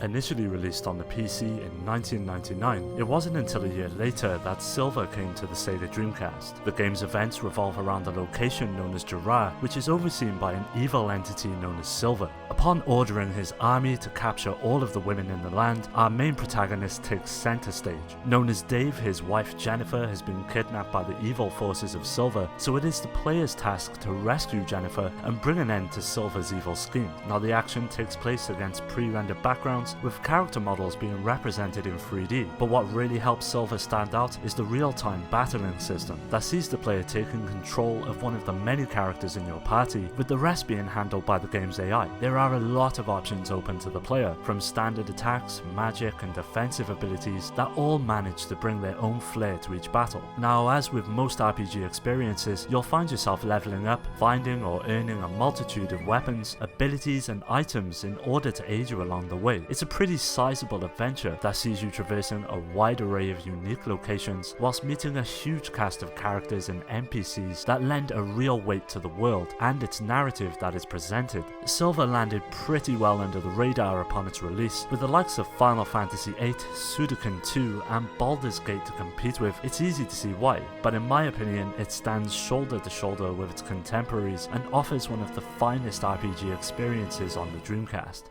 initially released on the PC in 1999, it wasn't until a year later that Silver came to the Sega Dreamcast. The game's events revolve around a location known as Jura, which is overseen by an evil entity known as Silver. Upon ordering his army to capture all of the women in the land, our main protagonist takes center stage. Known as Dave, his wife Jennifer has been kidnapped by the evil forces of Silver, so it is the player's task to rescue Jennifer and bring an end to Silver's evil scheme. Now the action takes place against pre-rendered backgrounds, with character models being represented in 3D, but what really helps Silver stand out is the real-time battling system that sees the player taking control of one of the many characters in your party, with the rest being handled by the game's AI. There are a lot of options open to the player, from standard attacks, magic and defensive abilities that all manage to bring their own flair to each battle. Now, as with most RPG experiences, you'll find yourself leveling up, finding or earning a multitude of weapons, abilities and items in order to aid you along the way. It's a pretty sizable adventure that sees you traversing a wide array of unique locations whilst meeting a huge cast of characters and NPCs that lend a real weight to the world and its narrative that is presented. Silver landed pretty well under the radar upon its release, with the likes of Final Fantasy VIII, Suikoden 2 and Baldur's Gate to compete with. It's easy to see why, but in my opinion it stands shoulder to shoulder with its contemporaries and offers one of the finest RPG experiences on the Dreamcast.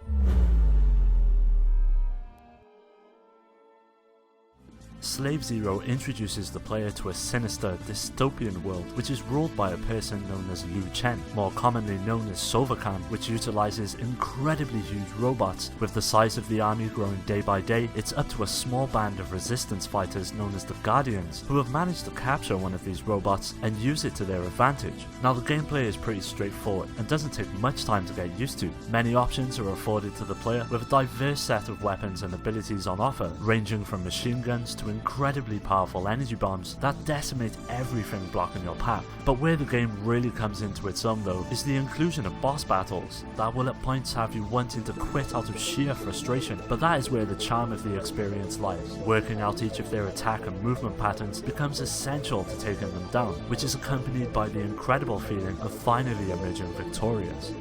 Slave Zero introduces the player to a sinister, dystopian world which is ruled by a person known as Liu Chen, more commonly known as Sovakan, which utilizes incredibly huge robots. With the size of the army growing day by day, it's up to a small band of resistance fighters known as the Guardians, who have managed to capture one of these robots and use it to their advantage. Now the gameplay is pretty straightforward and doesn't take much time to get used to. Many options are afforded to the player, with a diverse set of weapons and abilities on offer, ranging from machine guns to incredibly powerful energy bombs that decimate everything blocking your path. But where the game really comes into its own though is the inclusion of boss battles that will at points have you wanting to quit out of sheer frustration, but that is where the charm of the experience lies. Working out each of their attack and movement patterns becomes essential to taking them down, which is accompanied by the incredible feeling of finally emerging victorious.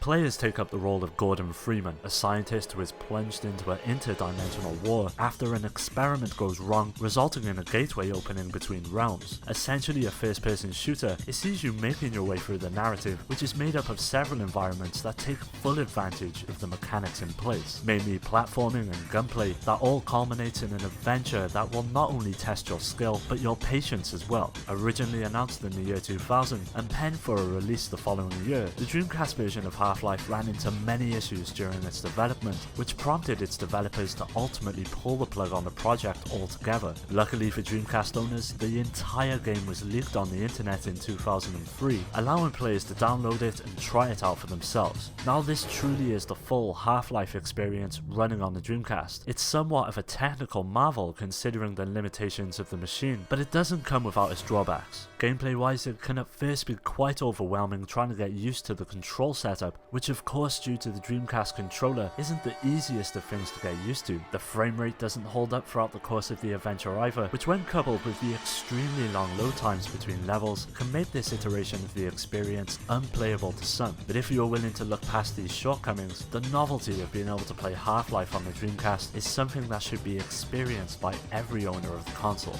Players take up the role of Gordon Freeman, a scientist who is plunged into an interdimensional war after an experiment goes wrong, resulting in a gateway opening between realms. Essentially a first-person shooter, it sees you making your way through the narrative, which is made up of several environments that take full advantage of the mechanics in place, mainly platforming and gunplay, that all culminates in an adventure that will not only test your skill, but your patience as well. Originally announced in the year 2000 and penned for a release the following year, the Dreamcast version of Half-Life ran into many issues during its development, which prompted its developers to ultimately pull the plug on the project altogether. Luckily for Dreamcast owners, the entire game was leaked on the internet in 2003, allowing players to download it and try it out for themselves. Now this truly is the full Half-Life experience running on the Dreamcast. It's somewhat of a technical marvel considering the limitations of the machine, but it doesn't come without its drawbacks. Gameplay wise, it can at first be quite overwhelming trying to get used to the control setup, which of course due to the Dreamcast controller isn't the easiest of things to get used to. The frame rate doesn't hold up throughout the course of the adventure either, which when coupled with the extremely long load times between levels can make this iteration of the experience unplayable to some. But if you're willing to look past these shortcomings, the novelty of being able to play Half-Life on the Dreamcast is something that should be experienced by every owner of the console.